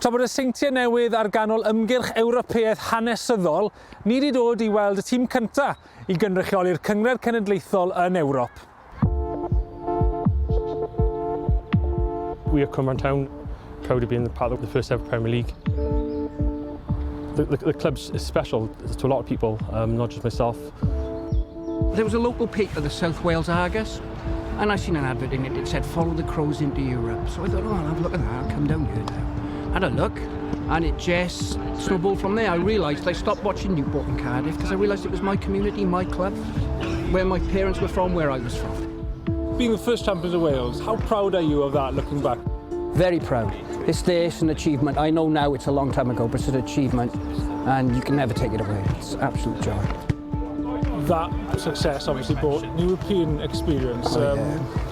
Tra bod y seintiau newydd ar ganol ymgyrch Ewropeaidd hanesyddol, ni wedi dod i weld y tîm cyntaf i gynrychioli'r cynghrair genedlaethol yn Ewrop. We are Cwmbran Town, proud to be in part of the first ever Premier League. The club is special to a lot of people, not just myself. There was a local paper, the South Wales Argus, and I seen an advert in it. It said, "Follow the crows into Europe." So I thought, oh, I'll have a look at that. I'll come down here now. Had a look, and it just snowballed from there. I realised I stopped watching Newport and Cardiff because I realised it was my community, my club, where my parents were from, where I was from. Being the first champions of Wales, how proud are you of that looking back? Very proud. It's an achievement. I know now it's a long time ago, but it's an achievement, and you can never take it away. It's absolute joy. That success obviously brought European experience.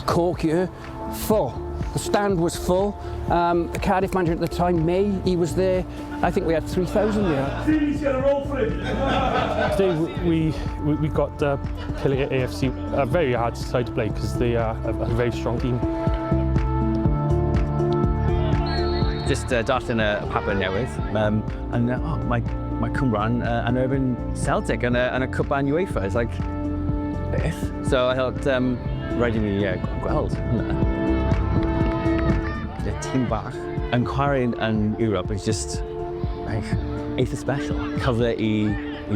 Cork here, full. The stand was full. The Cardiff manager at the time, May, he was there. I think we had 3,000 there. Today we got Killie AFC, a very hard side to play because they are a very strong team. Just darting a Papua Newydd, and my Cwmbran, an urban Celtic and a Cwmbran UEFA. It's like, beth? So I thought, rhaid I mi gweld hwnna. Y tîm bach yn chwarae yn Ewrop is just like eitha special. Cyfle I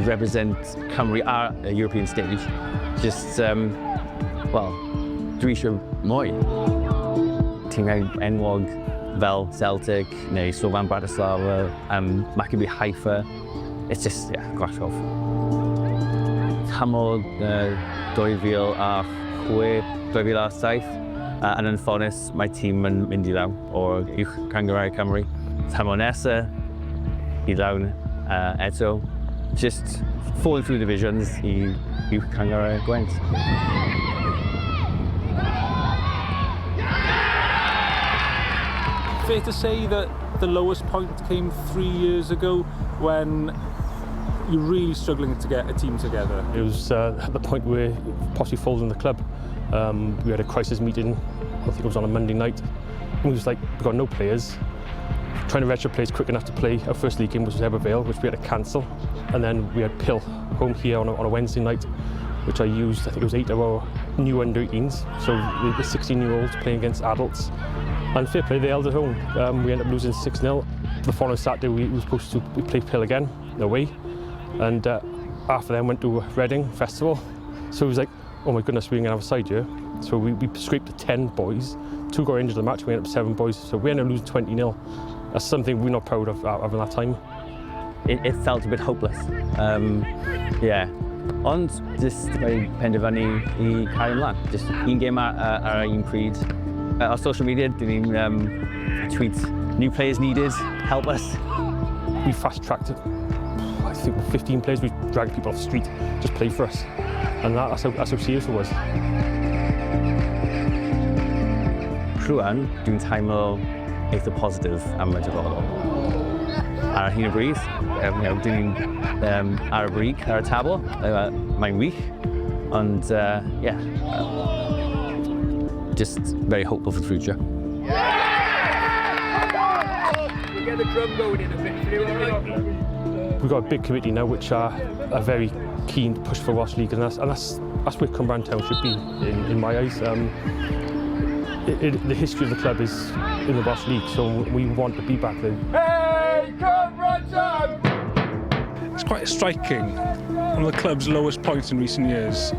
represent Cymru ar a European stage. Just, well, dwi eisiau mwy. Tîmau enwog fel Celtic, neu Slovan Bratislava, Maccabi Haifa. It's just, yeah, gwachiof. Tymor 2006, 2007, yn anffodus, mae tîm yn mynd I lawn o'r uwch gynghrair Cymru. Tymor nesa, I lawn eto. Just falling through divisions I uwch gynghrair Gwent. Fair to say that the lowest point came 3 years ago when you're really struggling to get a team together. It was at the point where possibly folding the club. We had a crisis meeting, I think it was on a Monday night. And we was like, we've got no players. Trying to register players quick enough to play our first league game, which was Ebervale, which we had to cancel. And then we had Pill home here on a Wednesday night, which I used, I think it was 8 of our new under-18s. So the 16-year-olds playing against adults. And fair play, they held it home. We ended up losing 6-0. The following Saturday, we were supposed to play Pill again, away. And after then, went to Reading Festival. So it was like, oh my goodness, we're going to have a side here. So we scraped to 10 boys. 2 got injured in the match, we ended up 7 boys. So we ended up losing 20-0. That's something we're not proud of having that time. It felt a bit hopeless. Yeah. Ond just mae penderfynu I cario ymlaen. Just un gêm ar un pryd. Our social media, dyn ni'n tweet, new players needed, help us. We fast-tracked it. I think 15 players, we dragged people off the street, just play for us. And that's how serious it was. Rwan, dwi'n teimlo eitha positif am y dyfodol. Ar hyn o bryd, dyn ni'n ar y brig, ar y tabl, mae'n wych, ond yeah, just very hopeful for the future. We'll get the drum going in a bit. We've got a big committee now which are very keen to push for Welsh League, and that's where Cwmbran Town should be in my eyes. The history of the club is in the Welsh League, so we want to be back there. Hey, Cwmbran Town! It's quite striking. One of the club's lowest points in recent years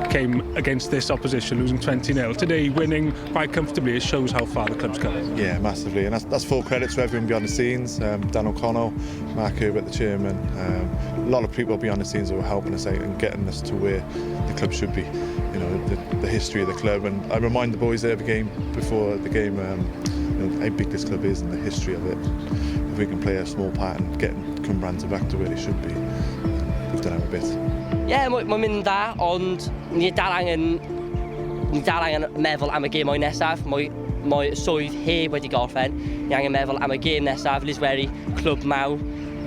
came against this opposition, losing 20-0. Today, winning quite comfortably, it shows how far the club's come. Yeah, massively, and that's full credit to everyone behind the scenes. Dan O'Connell, Mark Herbert, the chairman, a lot of people behind the scenes that were helping us out and getting us to where the club should be. You know, the history of the club, and I remind the boys there every game before the game, you know, how big this club is and the history of it. If we can play a small part in getting Cwmbran back to where they should be, we've done our bit. Yeah, mae'n mynd da, ond ni dal angen meddwl am y gêm o'i nesaf. Mae swydd heb wedi gorffen. Ni angen meddwl am y gêm nesaf, Lisweri, clwb mawr,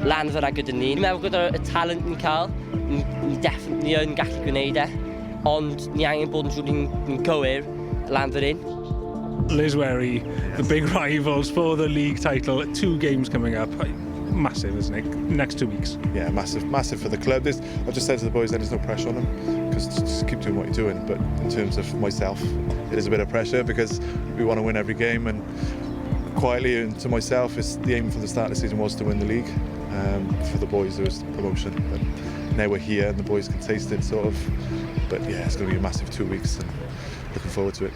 lan fyna gyda ni. Ni'n meddwl gyda'r talent ni'n cael, ni yn gallu gwneud e, ond ni angen bod yn siŵr ni'n gywir lan fyna. Liswerry, the big rivals for the league title. 2 games coming up. Massive, isn't it? Next 2 weeks. Yeah, massive for the club. I've just said to the boys, there's no pressure on them because just keep doing what you're doing. But in terms of myself, it is a bit of pressure because we want to win every game. And quietly, and to myself, the aim from the start of the season was to win the league. For the boys, there was promotion. But now we're here, and the boys can taste it, sort of. But yeah, it's going to be a massive 2 weeks, and looking forward to it.